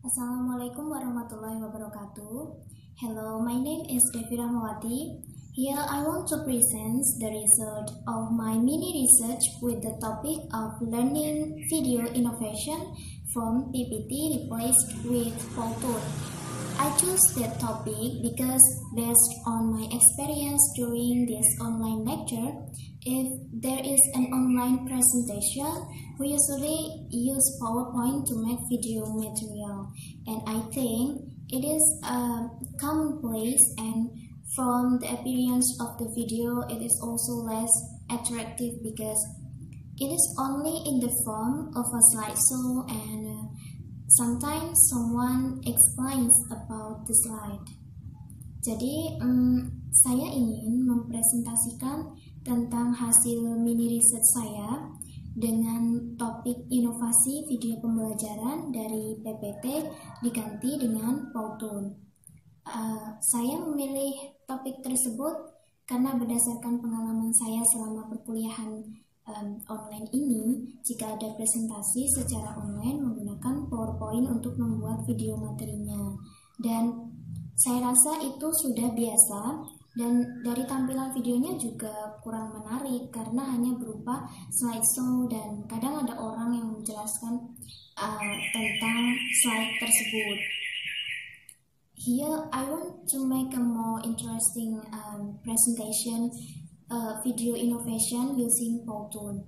Assalamualaikum warahmatullahi wabarakatuh. Hello, my name is Devi Rahmawati. Here I want to present the result of my mini research with the topic of learning video innovation from PPT replaced with Powtoon. I chose that topic because based on my experience during this online lecture, if there is an online presentation, we usually use PowerPoint to make video material, and I think it is commonplace, and from the appearance of the video, it is also less attractive because it is only in the form of a slideshow, and sometimes someone explains about the slide. Jadi, saya ingin mempresentasikan tentang hasil mini riset saya dengan topik inovasi video pembelajaran dari PPT diganti dengan Powtoon. Saya memilih topik tersebut karena berdasarkan pengalaman saya selama perkuliahan online ini, jika ada presentasi secara online menggunakan PowerPoint untuk membuat video materinya, dan saya rasa itu sudah biasa, dan dari tampilan videonya juga kurang menarik karena hanya berupa slideshow dan kadang ada orang yang menjelaskan tentang slide tersebut. Here I want to make a more interesting presentation video innovation using Powtoon.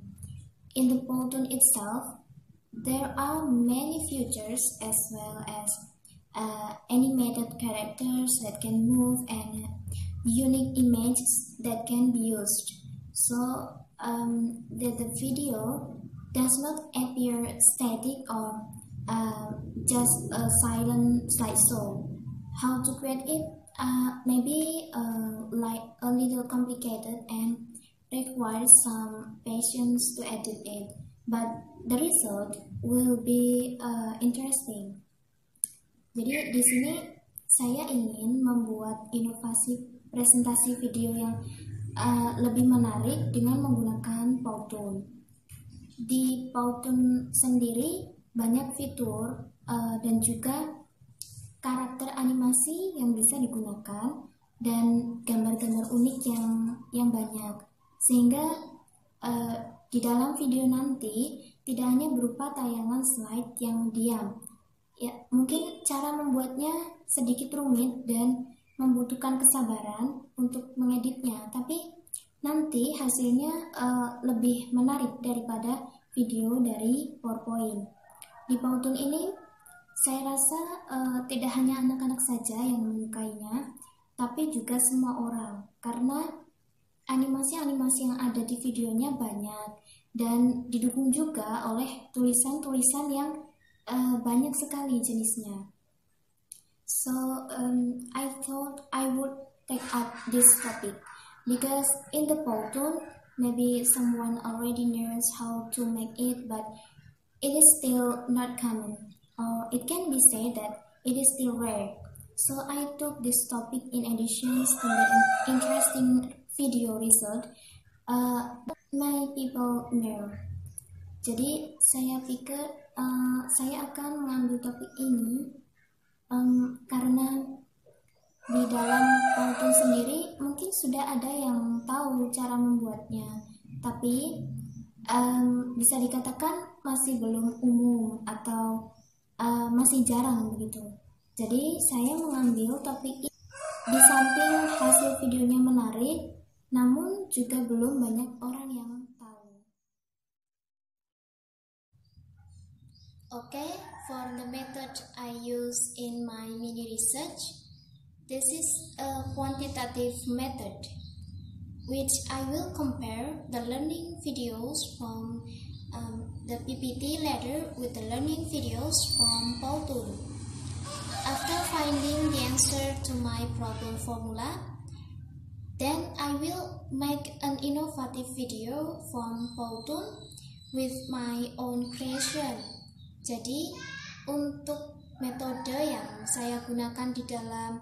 In the Powtoon itself, there are many features as well as animated characters that can move and unique images that can be used. So that the video does not appear static or just a silent slideshow. How to create it? Maybe like a little complicated and requires some patience to edit it, but the result will be interesting. Jadi di sini saya ingin membuat inovasi presentasi video yang lebih menarik dengan menggunakan Powtoon. Di Powtoon sendiri banyak fitur dan juga karakter animasi yang bisa digunakan dan gambar-gambar unik yang banyak, sehingga di dalam video nanti tidak hanya berupa tayangan slide yang diam. Ya, mungkin cara membuatnya sedikit rumit dan membutuhkan kesabaran untuk mengeditnya, tapi nanti hasilnya lebih menarik daripada video dari PowerPoint. Di Powtoon ini saya rasa tidak hanya anak-anak saja yang menyukainya, tapi juga semua orang, karena animasi-animasi yang ada di videonya banyak dan didukung juga oleh tulisan-tulisan yang banyak sekali jenisnya. So I thought I would take up this topic because in the Powtoon maybe someone already knows how to make it, but it is still not common. Or it can be said that it is still rare. So I took this topic in addition to the interesting video result many people know. Jadi saya pikir saya akan mengambil topik ini karena di dalam Powtoon sendiri mungkin sudah ada yang tahu cara membuatnya, tapi bisa dikatakan masih belum umum atau masih jarang begitu. Jadi saya mengambil topik ini di samping hasil videonya menarik, namun juga belum banyak orang yang tahu. Okay, for the method I use in my mini research, this is a quantitative method, which I will compare the learning videos from the PPT ladder with the learning videos from Powtoon. After finding the answer to my problem formula, then I will make an innovative video from Powtoon with my own creation. Jadi untuk metode yang saya gunakan di dalam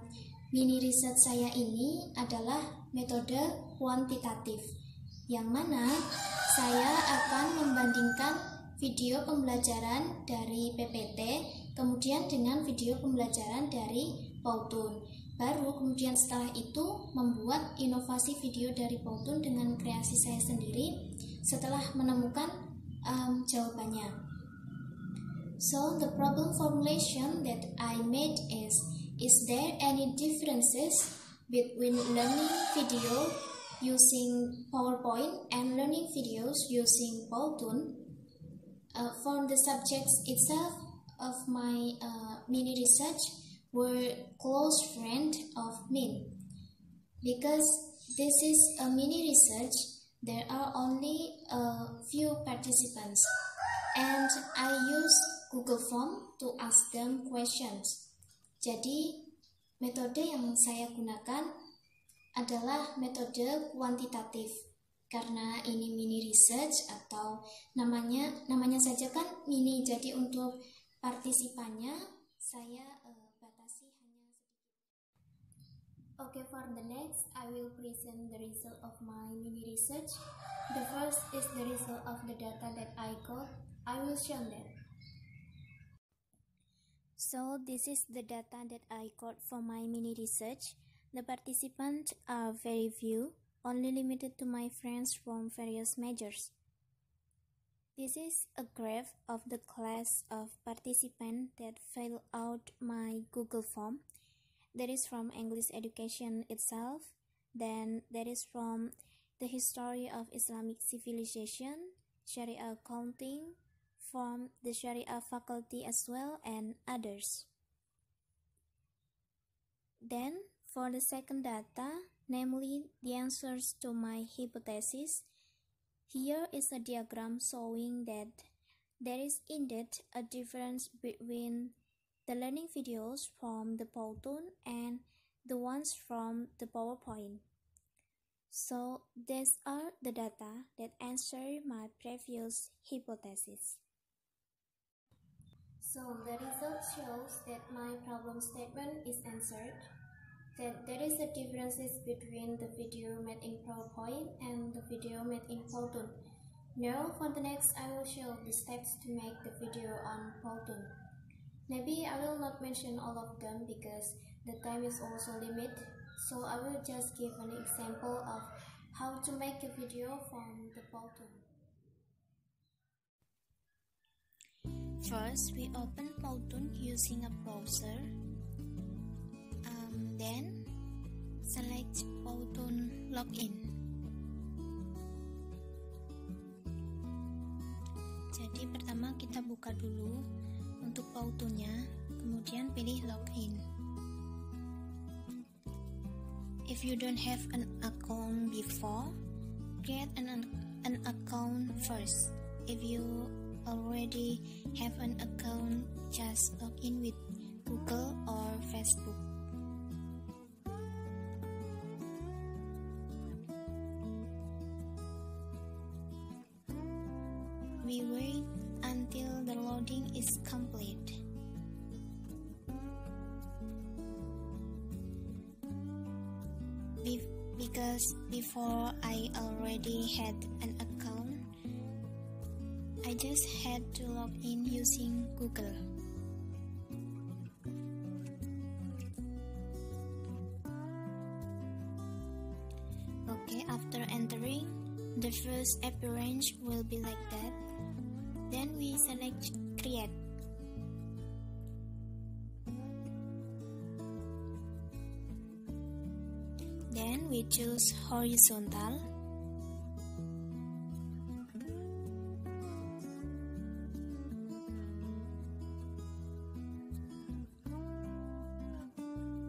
mini riset saya ini adalah metode kuantitatif, yang mana saya akan membandingkan video pembelajaran dari PPT kemudian dengan video pembelajaran dari Powtoon. Baru kemudian setelah itu membuat inovasi video dari Powtoon dengan kreasi saya sendiri setelah menemukan jawabannya. So the problem formulation that I made is there any differences between learning video using PowerPoint and learning videos using Powtoon? For the subjects itself of my mini research were close friend of mine. Because this is a mini research, there are only a few participants, and I use Google Form to ask them questions. Jadi metode yang saya gunakan adalah metode kuantitatif. Karena ini mini research atau namanya saja kan mini, jadi untuk partisipannya saya batasi hanya sedikit. Okay, for the next I will present the result of my mini research. The first is the result of the data that I got. I will show that. So this is the data that I got for my mini research. The participants are very few, only limited to my friends from various majors. This is a graph of the class of participants that fill out my Google form. That is from English education itself. Then that is from the history of Islamic civilization, Sharia accounting, from the Sharia faculty as well, and others. Then for the second data, namely the answers to my hypothesis, here is a diagram showing that there is indeed a difference between the learning videos from the Powtoon and the ones from the PowerPoint. So these are the data that answer my previous hypothesis. So the result shows that my problem statement is answered, that there is a differences between the video made in PowerPoint and the video made in Powtoon. Now for the next I will show the steps to make the video on Powtoon. Maybe I will not mention all of them because the time is also limited, so I will just give an example of how to make a video from the Powtoon. First, we open Powtoon using a browser. Then, select Powtoon Login. Jadi pertama kita buka dulu untuk Powtoonnya, kemudian pilih Login. If you don't have an account before, create an account first. If you already have an account, just log in with Google or Facebook. We wait until the loading is complete. Because before I already had an account, I just had to log in using Google. Okay, after entering, the first appearance will be like that. Then we select Create. Then we choose Horizontal.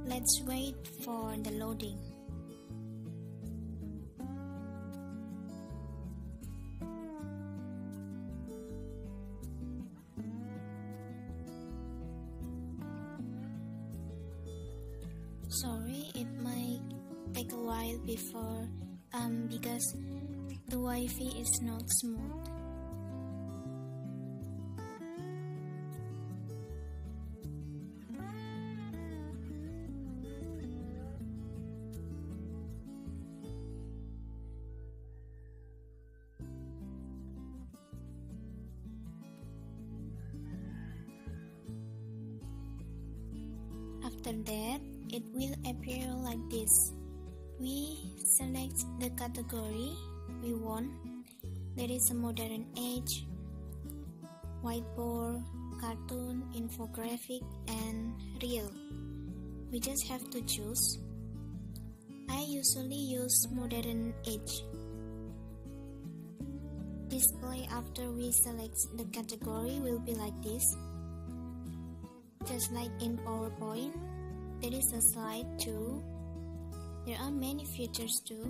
Let's wait for the loading. Sorry, it might take a while before because the Wi-Fi is not smooth. After that, it will appear like this. We select the category we want. There is a modern age, whiteboard, cartoon, infographic, and reel. We just have to choose. I usually use modern age. Display after we select the category will be like this. Just like in PowerPoint, there is a slide too. There are many features too.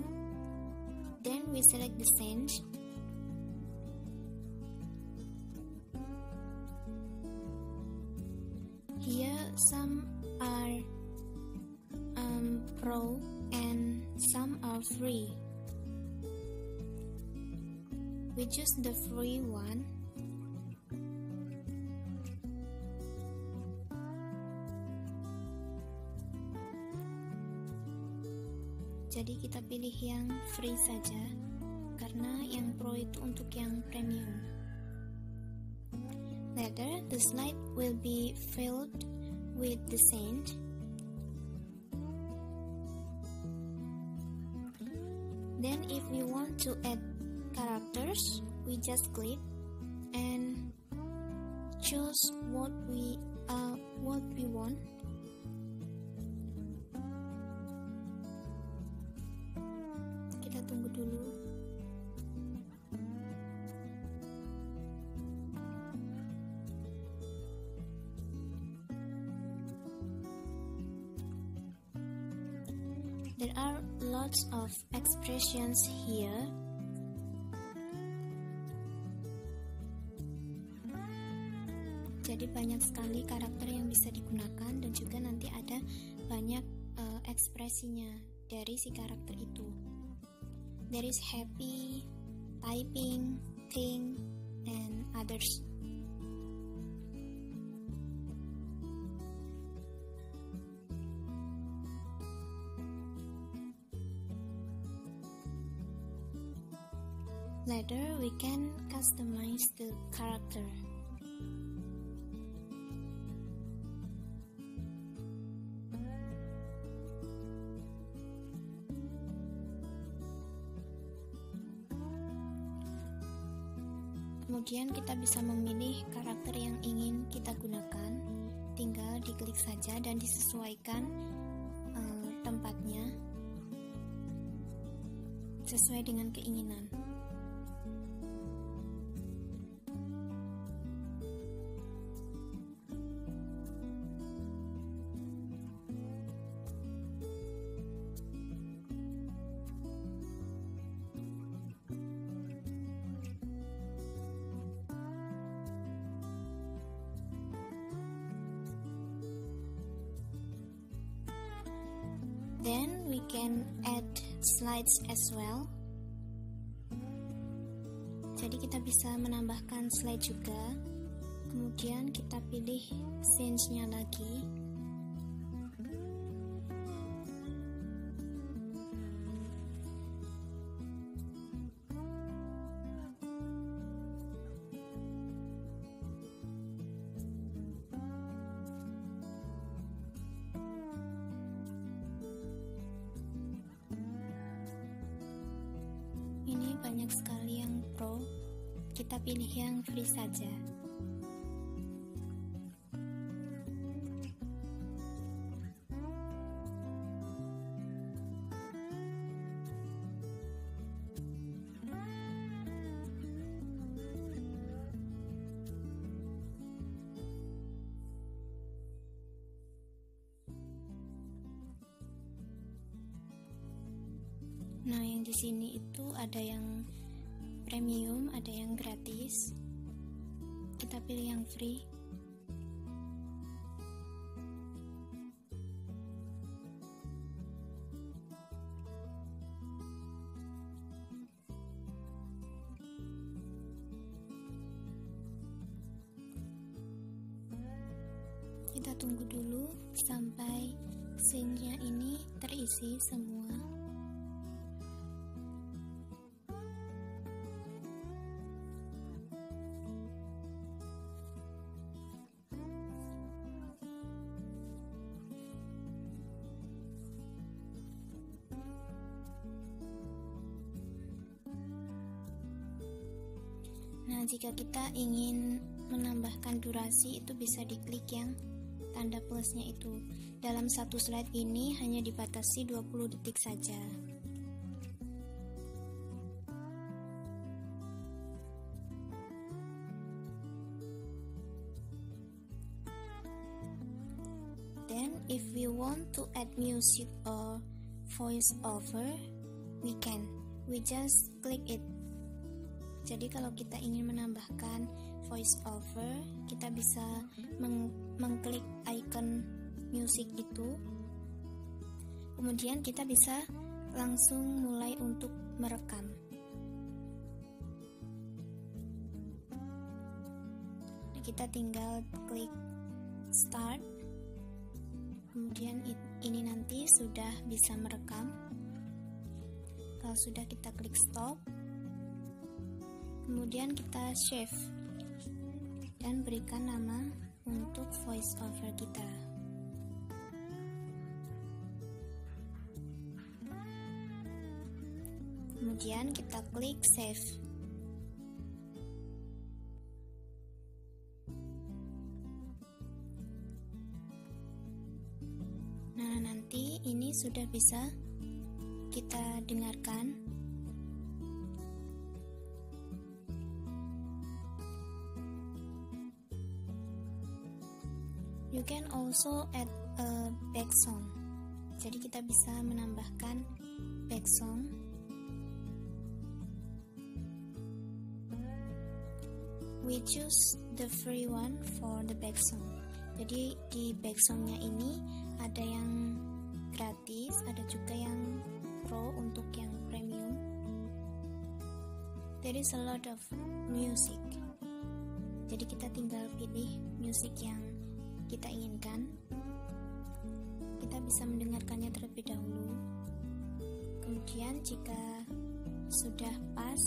Then we select the send. Here some are pro and some are free. We choose the free one. Jadi kita pilih yang free saja, karena yang pro itu untuk yang premium. Later, the slide will be filled with the sand. Then if we want to add characters, we just click and choose what we want. Kita tunggu dulu. There are lots of expressions here. Jadi banyak sekali karakter yang bisa digunakan dan juga nanti ada banyak ekspresinya dari si karakter itu. There is happy, typing, think, and others. Later, we can customize the character. Kemudian kita bisa memilih karakter yang ingin kita gunakan. Tinggal diklik saja dan disesuaikan tempatnya sesuai dengan keinginan. Then we can add slides as well. Jadi kita bisa menambahkan slide juga. Kemudian kita pilih scenes-nya lagi. Ini banyak sekali yang pro, kita pilih yang free saja. Nah, yang di sini itu ada yang premium, ada yang gratis. Kita pilih yang free. Kita tunggu dulu sampai scene-nya ini terisi semua. Nah, jika kita ingin menambahkan durasi, itu bisa diklik yang tanda plusnya itu. Dalam satu slide ini hanya dibatasi 20 detik saja. Then, if we want to add music or voice over, we can. We just click it. Jadi kalau kita ingin menambahkan voice over, kita bisa mengklik icon music itu. Kemudian kita bisa langsung mulai untuk merekam. Kita tinggal klik start. Kemudian ini nanti sudah bisa merekam. Kalau sudah, kita klik stop. Kemudian kita save dan berikan nama untuk voice over kita. Kemudian kita klik save. Nah, nanti ini sudah bisa kita dengarkan. You can also add a back song. Jadi kita bisa menambahkan back song. We choose the free one for the back song. Jadi di back songnya ini ada yang gratis, ada juga yang pro untuk yang premium. There is a lot of music. Jadi kita tinggal pilih musik yang kita inginkan. Kita bisa mendengarkannya terlebih dahulu. Kemudian jika sudah pas,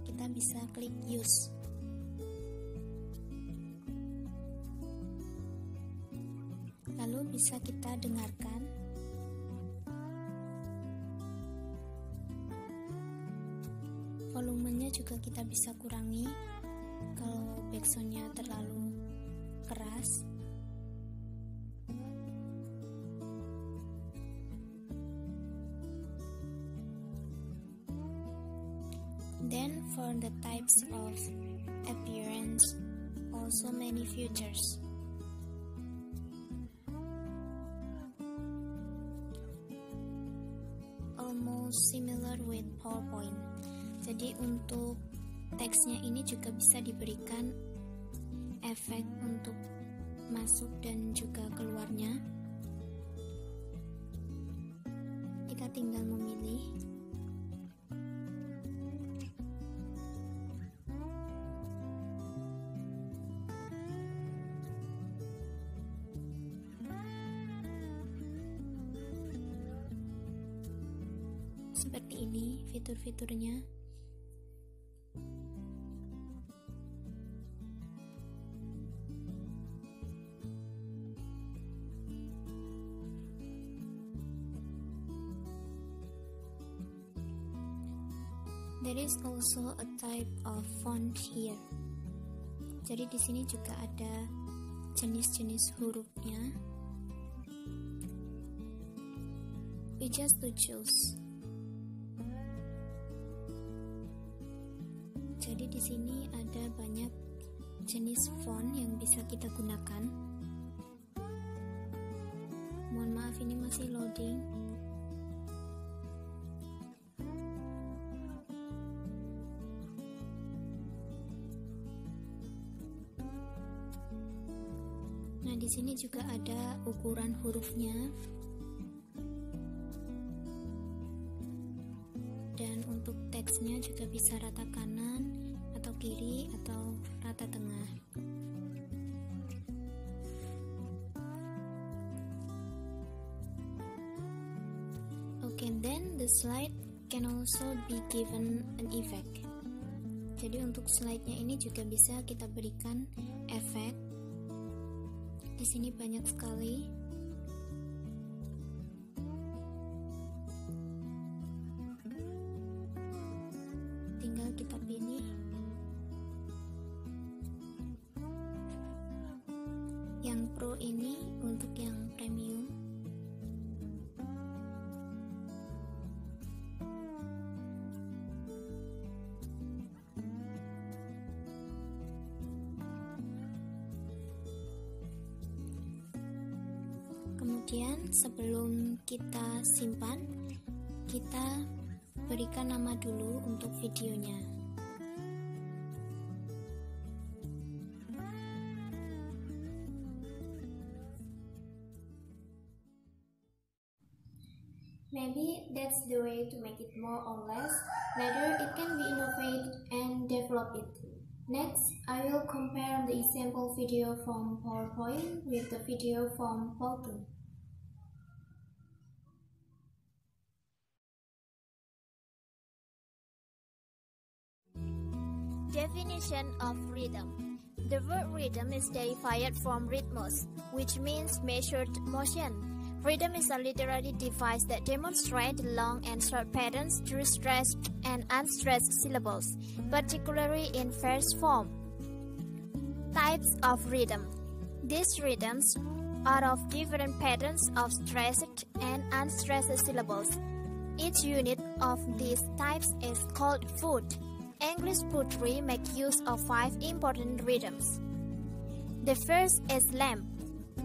kita bisa klik use. Lalu bisa kita dengarkan. Volumenya juga kita bisa kurangi kalau backsoundnya terlalu keras. Then for the types of appearance, also many features. Almost similar with PowerPoint. Jadi untuk teksnya ini juga bisa diberikan efek untuk masuk dan juga keluarnya. Kita tinggal memilih. Seperti ini fitur-fiturnya. There is also a type of font here. Jadi di sini juga ada jenis-jenis hurufnya. We just to choose. Jadi di sini ada banyak jenis font yang bisa kita gunakan. Mohon maaf, ini masih loading. Nah, di sini juga ada ukuran hurufnya. Dan untuk teksnya juga bisa rata kanan atau kiri atau rata tengah. Okay, then the slide can also be given an effect. Jadi untuk slide-nya ini juga bisa kita berikan efek. Di sini banyak sekali. Tinggal kita pilih. ini untuk yang premium. Kemudian sebelum kita simpan, kita berikan nama dulu untuk videonya. Maybe that's the way to make it more or less. Later, it can be innovated and develop it. Next, I will compare the example video from PowerPoint with the video from Powtoon. Definition of rhythm. The word rhythm is derived from rhythmus, which means measured motion. Rhythm is a literary device that demonstrates long and short patterns through stressed and unstressed syllables, particularly in verse form. Types of rhythm. These rhythms are of different patterns of stressed and unstressed syllables. Each unit of these types is called foot. English poetry make use of 5 important rhythms. The first is lamp.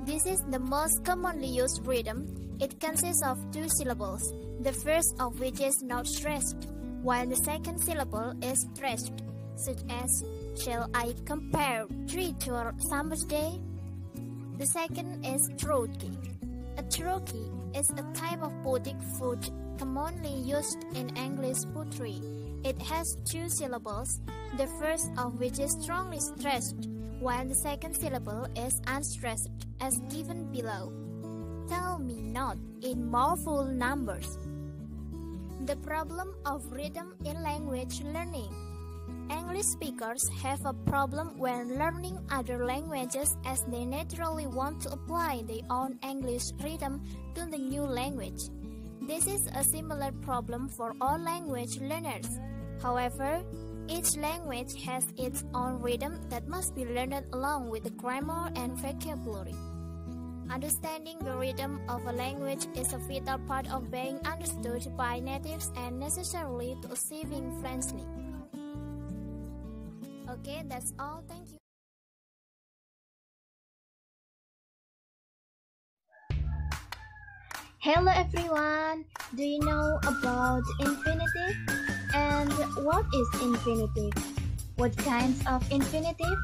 This is the most commonly used rhythm. It consists of 2 syllables, the first of which is not stressed, while the second syllable is stressed, such as, shall I compare tree to a summer's day? The second is trochee. A trochee is a type of poetic foot commonly used in English poetry. It has 2 syllables, the first of which is strongly stressed, while the second syllable is unstressed, as given below. Tell me not in more full numbers. The problem of rhythm in language learning. English speakers have a problem when learning other languages, as they naturally want to apply their own English rhythm to the new language. This is a similar problem for all language learners. However, each language has its own rhythm that must be learned along with the grammar and vocabulary. Understanding the rhythm of a language is a vital part of being understood by natives and necessarily to achieving fluency. Okay, that's all. Thank you. Hello everyone! Do you know about infinitive? And what is infinitive? What kinds of infinitive?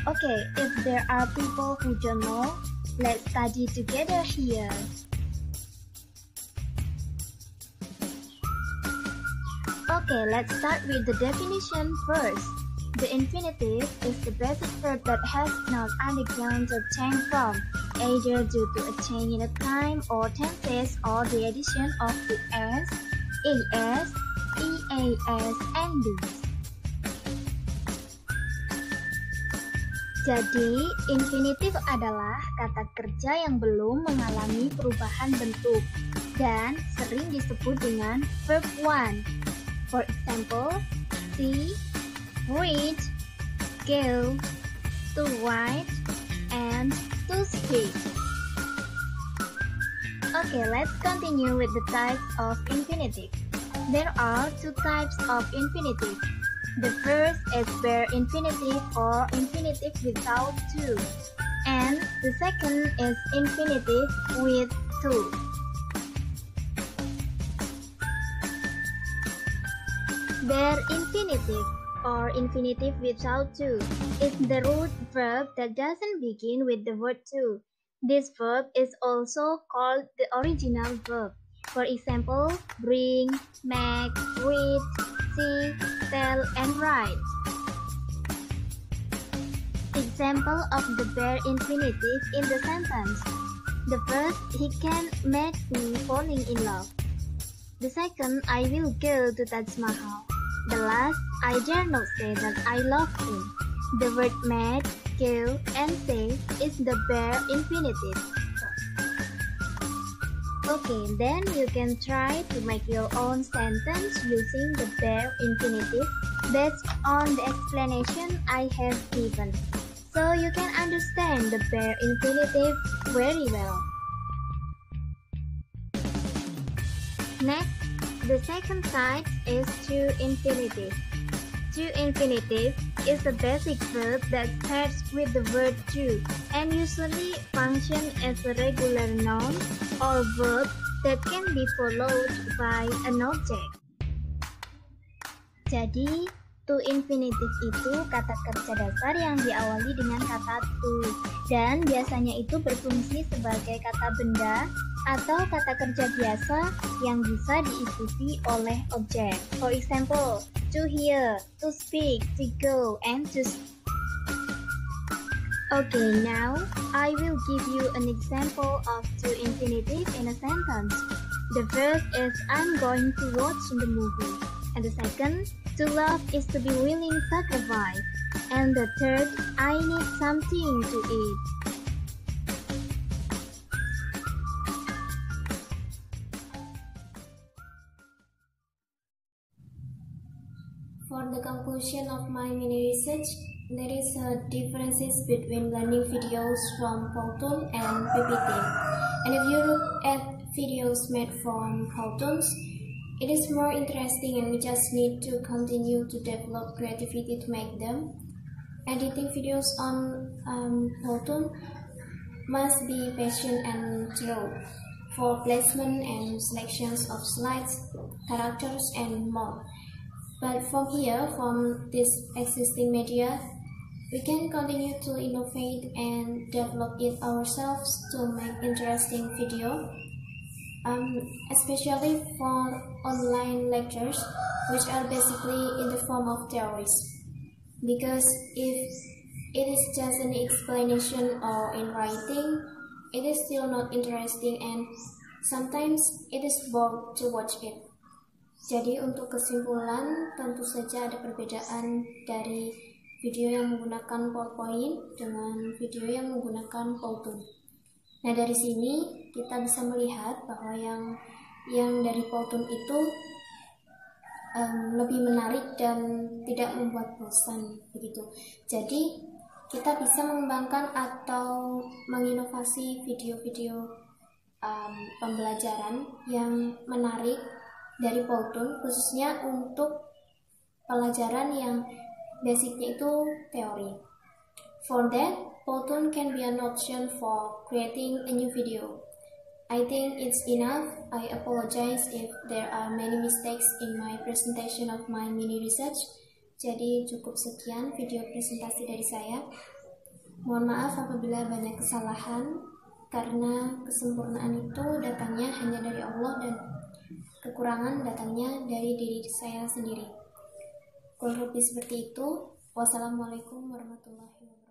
Okay, if there are people who don't know, let's study together here. Okay, let's start with the definition first. The infinitive is the basic verb that has not undergone a change from, either due to a change in the time or tenses or the addition of the s, es, eas, and these. Jadi, infinitif adalah kata kerja yang belum mengalami perubahan bentuk dan sering disebut dengan verb one. For example, see, read, go, to write, and to speak. Okay, let's continue with the types of infinitive. There are 2 types of infinitive. The first is bare infinitive or infinitive without to, and the second is infinitive with to. Bare infinitive or infinitive without to is the root verb that doesn't begin with the word to. This verb is also called the original verb. For example, bring, make, read, see, tell, and write. Example of the bare infinitive in the sentence. The first, he can make me falling in love. The second, I will go to Taj Mahal. The last, I dare not say that I love him. The word make, go, and say is the bare infinitive. Okay, then you can try to make your own sentence using the bare infinitive based on the explanation I have given. so you can understand the bare infinitive very well. Next, the second type is to infinitive. To infinitive is the basic verb that starts with the word to and usually function as a regular noun or verb that can be followed by an object. Jadi, to infinitive itu kata kerja dasar yang diawali dengan kata to dan biasanya itu berfungsi sebagai kata benda atau kata kerja biasa yang bisa diikuti oleh objek. For example, to hear, to speak, to go, and to Okay, now I will give you an example of to infinitive in a sentence. The first is I'm going to watch the movie. And the second, to love is to be willing sacrifice. And the third, I need something to eat. For the conclusion of my mini research, there is differences between learning videos from Powtoon and PPT. And if you look at videos made from Powtoons, it is more interesting and we just need to continue to develop creativity to make them. Editing videos on Powtoon must be patient and thorough for placement and selections of slides, characters, and more. But from here, from this existing media, we can continue to innovate and develop it ourselves to make interesting video, especially for online lectures, which are basically in the form of theories. Because if it is just an explanation or in writing, it is still not interesting and sometimes it is boring to watch it. Jadi untuk kesimpulan, tentu saja ada perbedaan dari video yang menggunakan PowerPoint dengan video yang menggunakan Powtoon. Nah, dari sini kita bisa melihat bahwa yang dari Powtoon itu lebih menarik dan tidak membuat bosan begitu. Jadi kita bisa mengembangkan atau menginovasi video-video pembelajaran yang menarik dari Powtoon, khususnya untuk pelajaran yang basicnya itu teori. For that, Powtoon can be an option for creating a new video. I think it's enough. I apologize if there are many mistakes in my presentation of my mini research. Jadi cukup sekian video presentasi dari saya. Mohon maaf apabila banyak kesalahan, karena kesempurnaan itu datangnya hanya dari Allah dan kekurangan datangnya dari diri saya sendiri. Kurang lebih seperti itu. Wassalamualaikum warahmatullahi wabarakatuh.